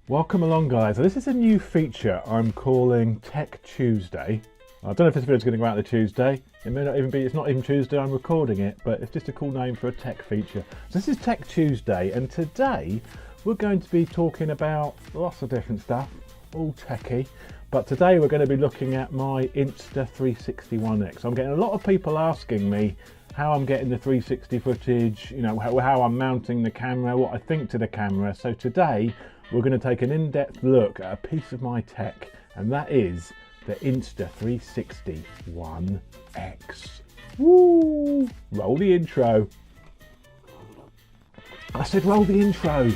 Welcome along, guys. So this is a new feature I'm calling Tech Tuesday. I don't know if this video is going to go out on Tuesday. It may not even be, it's not even Tuesday I'm recording it, but it's just a cool name for a tech feature. So this is Tech Tuesday, and today we're going to be talking about lots of different stuff, all techie. But today we're going to be looking at my Insta360 One X. I'm getting a lot of people asking me how I'm getting the 360 footage, you know, how I'm mounting the camera, what I think to the camera. So today we're going to take an in-depth look at a piece of my tech, and that is the Insta360 One X. Woo! Roll the intro. I said roll the intro.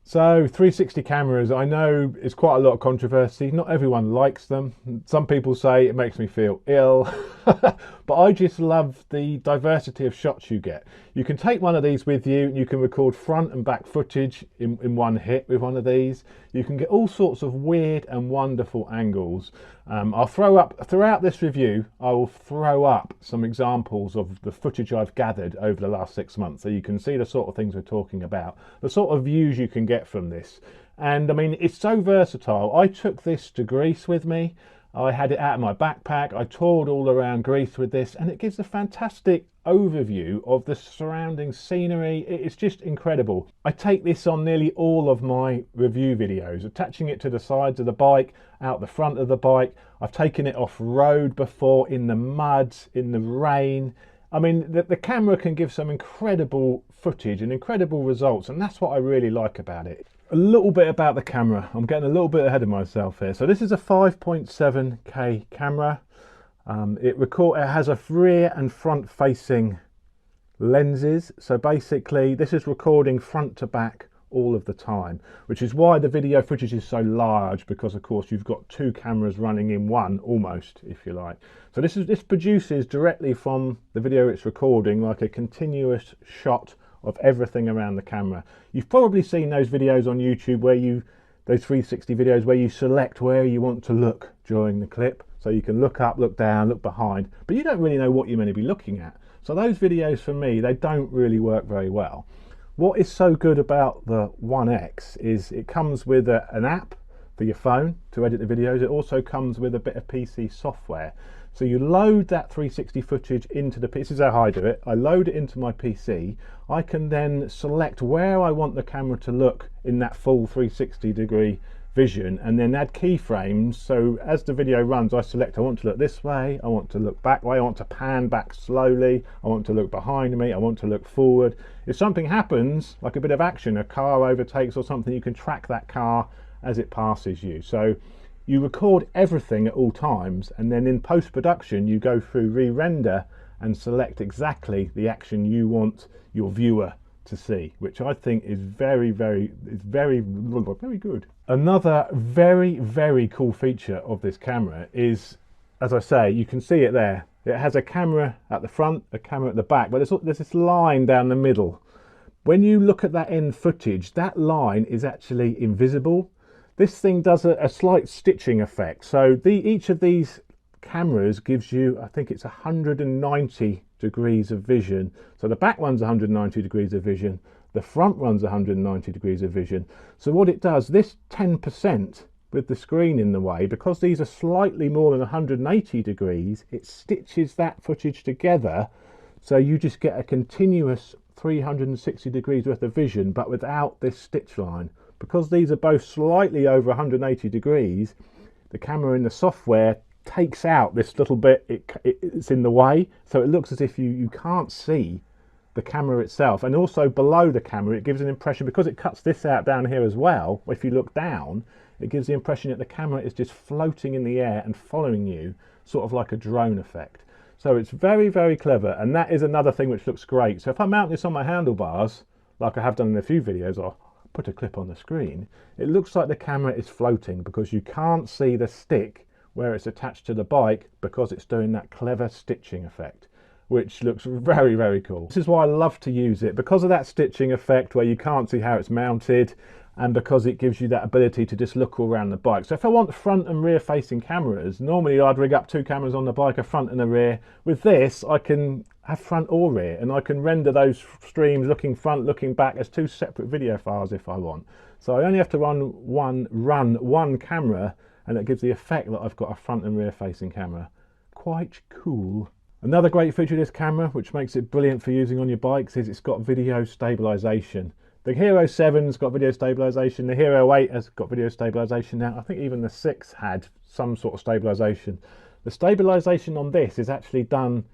So 360 cameras, I know it's quite a lot of controversy. Not everyone likes them. Some people say it makes me feel ill, but I just love the diversity of shots you get. You can take one of these with you and you can record front and back footage in one hit with one of these. You can get all sorts of weird and wonderful angles. I'll throw up, throughout this review, I will throw up some examples of the footage I've gathered over the last 6 months, so you can see the sort of things we're talking about, the sort of views you can get from this. And I mean, it's so versatile. I took this to Greece with me. I had it out of my backpack. I toured all around Greece with this, and it gives a fantastic overview of the surrounding scenery. It's just incredible. I take this on nearly all of my review videos, attaching it to the sides of the bike, out the front of the bike. I've taken it off road before, in the mud, in the rain. I mean, the camera can give some incredible footage and incredible results, and that's what I really like about it. A little bit about the camera. I'm getting a little bit ahead of myself here. So this is a 5.7K camera. It has a rear and front facing lenses. So basically this is recording front to back all of the time, which is why the video footage is so large, because of course you've got two cameras running in one, almost, if you like. So this produces directly from the video it's recording, like a continuous shot of everything around the camera. You've probably seen those videos on YouTube where those 360 videos where you select where you want to look during the clip. So you can look up, look down, look behind, but you don't really know what you're meant to be looking at. So those videos, for me, they don't really work very well. What is so good about the One X is it comes with an app for your phone to edit the videos. It also comes with a bit of PC software. So you load that 360 footage into the PC. This is how I do it. I load it into my PC. I can then select where I want the camera to look in that full 360 degree vision, and then add keyframes. So as the video runs, I select I want to look this way, I want to look back way, I want to pan back slowly, I want to look behind me, I want to look forward. If something happens, like a bit of action, a car overtakes or something, you can track that car as it passes you. So you record everything at all times, and then in post-production you go through re-render and select exactly the action you want your viewer to see, which I think is very good. Another very cool feature of this camera is, as I say, you can see it there. It has a camera at the front, a camera at the back, but there's this line down the middle. When you look at that end footage, that line is actually invisible. This thing does a slight stitching effect. So each of these cameras gives you, I think it's 190 degrees of vision. So the back one's 190 degrees of vision, the front one's 190 degrees of vision. So what it does, this 10% with the screen in the way, because these are slightly more than 180 degrees, it stitches that footage together, so you just get a continuous 360 degrees worth of vision, but without this stitch line. Because these are both slightly over 180 degrees, the camera in the software takes out this little bit, it's in the way, so it looks as if you can't see the camera itself. And also below the camera, it gives an impression, because it cuts this out down here as well, if you look down, it gives the impression that the camera is just floating in the air and following you, sort of like a drone effect. So it's very clever, and that is another thing which looks great. So if I mount this on my handlebars, like I have done in a few videos, I'll put a clip on the screen, it looks like the camera is floating, because you can't see the stick where it's attached to the bike, because it's doing that clever stitching effect, which looks very cool. This is why I love to use it, because of that stitching effect where you can't see how it's mounted, and because it gives you that ability to just look all around the bike. So if I want front and rear facing cameras, normally I'd rig up two cameras on the bike, a front and a rear. With this, I can have front or rear, and I can render those streams looking front, looking back as two separate video files if I want. So I only have to run one camera, and it gives the effect that I've got a front and rear facing camera. Quite cool. Another great feature of this camera, which makes it brilliant for using on your bikes, is it's got video stabilization. The Hero 7's got video stabilization, the Hero 8 has got video stabilization now. I think even the 6 had some sort of stabilization. The stabilization on this is actually done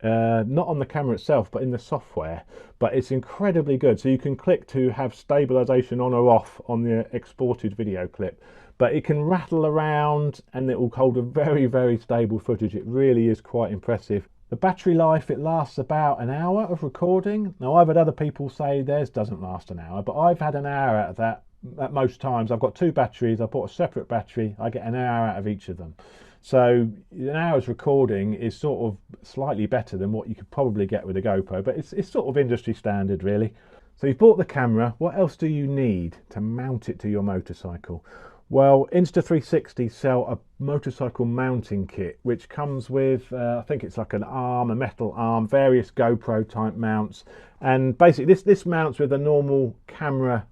not on the camera itself, but in the software. But it's incredibly good. So you can click to have stabilization on or off on the exported video clip. But it can rattle around and it will hold a very, very stable footage. It really is quite impressive. The battery life, it lasts about an hour of recording. Now, I've had other people say theirs doesn't last an hour, but I've had an hour out of that at most times. I've got 2 batteries. I bought a separate battery. I get an hour out of each of them. So an hour's recording is sort of slightly better than what you could probably get with a GoPro, but it's sort of industry standard, really. So you've bought the camera. What else do you need to mount it to your motorcycle? Well, Insta360 sell a motorcycle mounting kit, which comes with, I think it's like an arm, a metal arm, various GoPro type mounts. And basically this mounts with a normal camera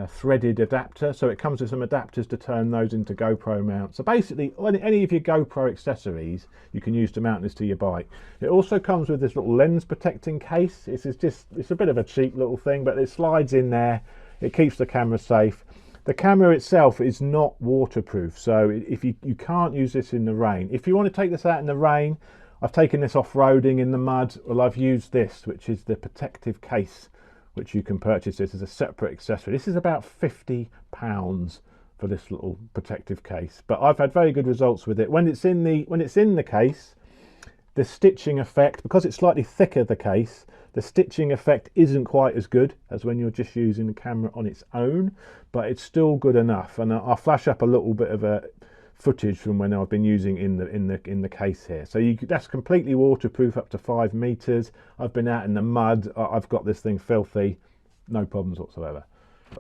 threaded adapter. So it comes with some adapters to turn those into GoPro mounts. So basically any of your GoPro accessories you can use to mount this to your bike. It also comes with this little lens protecting case. It's a bit of a cheap little thing, but it slides in there. It keeps the camera safe. The camera itself is not waterproof, so if you can't use this in the rain. If you want to take this out in the rain, I've taken this off-roading in the mud, well, I've used this, which is the protective case, which you can purchase this as a separate accessory. This is about £50 for this little protective case, but I've had very good results with it. When it's in the case, the stitching effect, because it's slightly thicker, the case, the stitching effect isn't quite as good as when you're just using the camera on its own, but it's still good enough. And I'll flash up a little bit of a footage from when I've been using in the case here. So that's completely waterproof up to 5 meters. I've been out in the mud. I've got this thing filthy, no problems whatsoever.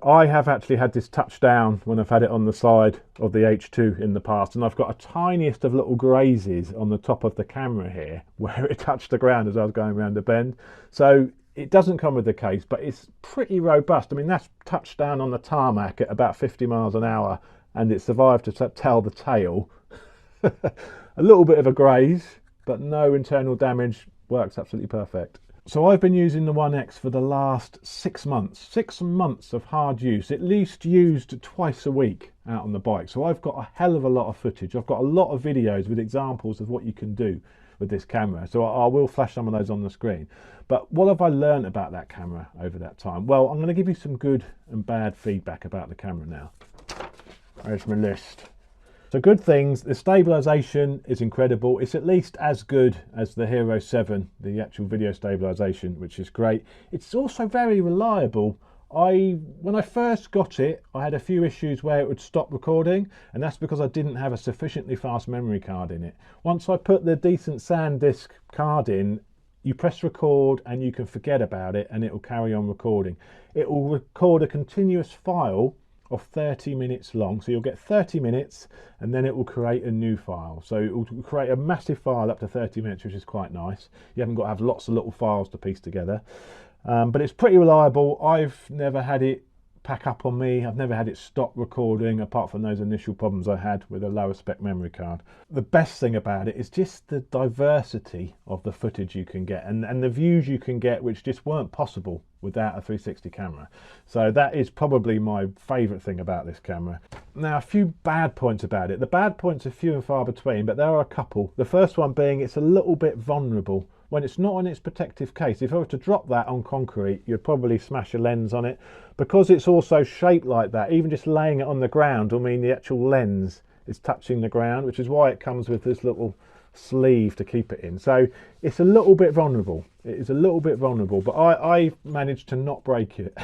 I have actually had this touched down when I've had it on the side of the H2 in the past, and I've got a tiniest of little grazes on the top of the camera here where it touched the ground as I was going around the bend. So it doesn't come with the case, but it's pretty robust. I mean, that's touched down on the tarmac at about 50 miles an hour, and it survived to tell the tale. A little bit of a graze, but no internal damage. Works absolutely perfect. So I've been using the One X for the last 6 months. 6 months of hard use, at least used twice a week out on the bike. So I've got a hell of a lot of footage. I've got a lot of videos with examples of what you can do with this camera. So I will flash some of those on the screen. But what have I learned about that camera over that time? Well, I'm going to give you some good and bad feedback about the camera now. There's my list. So good things, the stabilization is incredible. It's at least as good as the Hero 7, the actual video stabilization, which is great. It's also very reliable. When I first got it, I had a few issues where it would stop recording, and that's because I didn't have a sufficiently fast memory card in it. Once I put the decent SanDisk card in, you press record and you can forget about it and it will carry on recording. It will record a continuous file of 30 minutes long, so you'll get 30 minutes and then it will create a new file. So it will create a massive file up to 30 minutes, which is quite nice. You haven't got to have lots of little files to piece together, but it's pretty reliable. I've never had it pack up on me. I've never had it stop recording, apart from those initial problems I had with a lower spec memory card. The best thing about it is just the diversity of the footage you can get and the views you can get, which just weren't possible without a 360 camera. So that is probably my favorite thing about this camera. Now, a few bad points about it. The bad points are few and far between, but there are a couple. The first one being it's a little bit vulnerable. When it's not on its protective case, if I were to drop that on concrete, you'd probably smash a lens on it. Because it's also shaped like that, even just laying it on the ground will mean the actual lens is touching the ground, which is why it comes with this little sleeve to keep it in. So it's a little bit vulnerable. It is a little bit vulnerable, but I managed to not break it.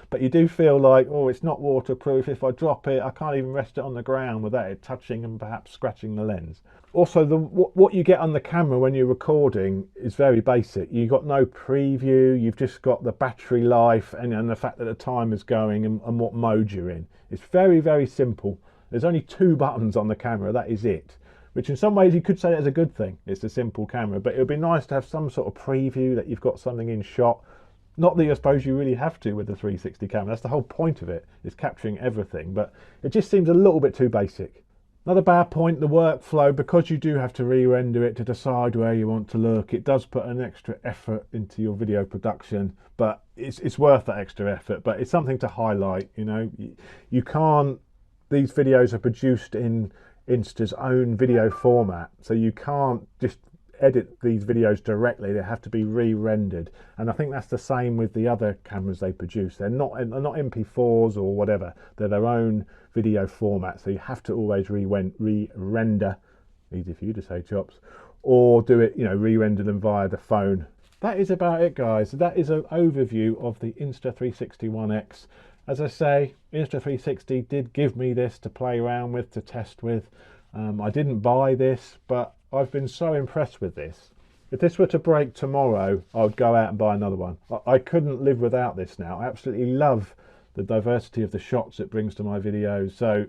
But you do feel like, oh, it's not waterproof. If I drop it, I can't even rest it on the ground without it touching and perhaps scratching the lens. Also, what you get on the camera when you're recording is very basic. You've got no preview, you've just got the battery life and the fact that the time is going and what mode you're in. It's very, very simple. There's only 2 buttons on the camera, that is it. which in some ways you could say that's a good thing. It's a simple camera, but it would be nice to have some sort of preview that you've got something in shot. Not that I suppose you really have to with the 360 camera. That's the whole point of it, is capturing everything, but it just seems a little bit too basic. Another bad point, the workflow, because you do have to re-render it to decide where you want to look, it does put an extra effort into your video production, but it's worth that extra effort. But it's something to highlight, you know. You can't, these videos are produced in Insta's own video format, so you can't just edit these videos directly. They have to be re-rendered, and I think that's the same with the other cameras they produce. They're not MP4s or whatever. They're their own video format, so you have to always re-render, easy for you to say, Chops, or do it, you know, re-render them via the phone. That is about it, guys. That is an overview of the Insta360 One X. As I say, Insta360 did give me this to play around with, to test with. I didn't buy this, but I've been so impressed with this. If this were to break tomorrow, I would go out and buy another one. I couldn't live without this now. I absolutely love the diversity of the shots it brings to my videos. So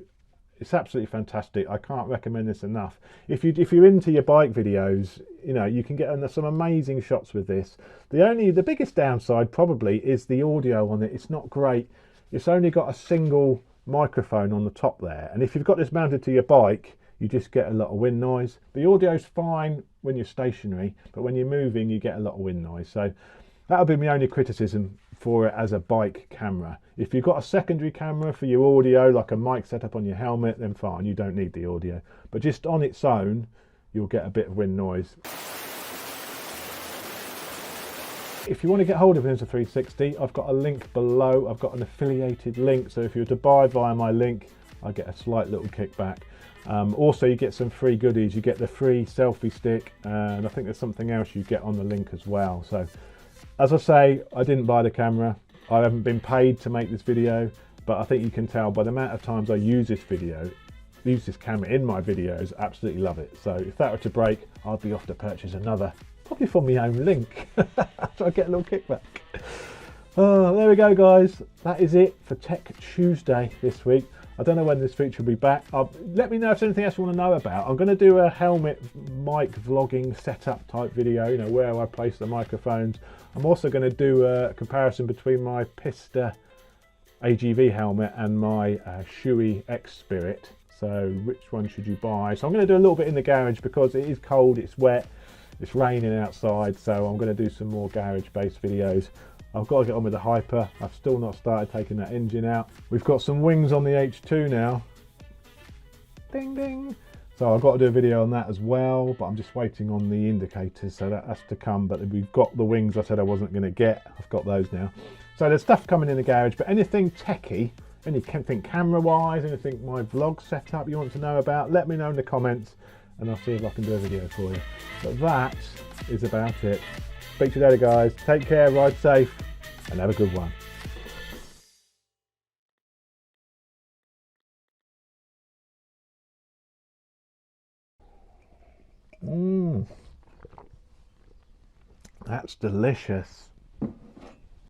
it's absolutely fantastic. I can't recommend this enough. If you're into your bike videos, you know, you can get some amazing shots with this. The biggest downside probably is the audio on it. It's not great. It's only got a single microphone on the top there, and if you've got this mounted to your bike, you just get a lot of wind noise. The audio's fine when you're stationary, but when you're moving, you get a lot of wind noise. So that'll be my only criticism for it as a bike camera. If you've got a secondary camera for your audio, like a mic setup on your helmet, then fine, you don't need the audio. But just on its own, you'll get a bit of wind noise. If you want to get hold of Insta360, I've got a link below. I've got an affiliated link, so if you were to buy via my link, I get a slight little kickback. Also, you get some free goodies. You get the free selfie stick, and I think there's something else you get on the link as well. So, as I say, I didn't buy the camera. I haven't been paid to make this video, but I think you can tell by the amount of times I use this camera in my videos, absolutely love it. So if that were to break, I'd be off to purchase another, probably from my own link, so I get a little kickback. Oh, there we go, guys. That is it for Tech Tuesday this week. I don't know when this feature will be back. Let me know if there's anything else you want to know about. I'm going to do a helmet mic vlogging setup type video, you know, where I place the microphones. I'm also going to do a comparison between my Pista AGV helmet and my Shui X Spirit. So which one should you buy? So I'm going to do a little bit in the garage because it is cold, it's wet, it's raining outside. So I'm going to do some more garage based videos. I've got to get on with the Hyper. I've still not started taking that engine out. We've got some wings on the H2 now. Ding ding. So I've got to do a video on that as well, but I'm just waiting on the indicators, so that has to come. But we've got the wings I said I wasn't going to get. I've got those now. So there's stuff coming in the garage, but anything techie, anything camera wise, anything my vlog setup you want to know about, let me know in the comments and I'll see if I can do a video for you. But that is about it. Speak to you later, guys. Take care, ride safe, and have a good one. That's delicious.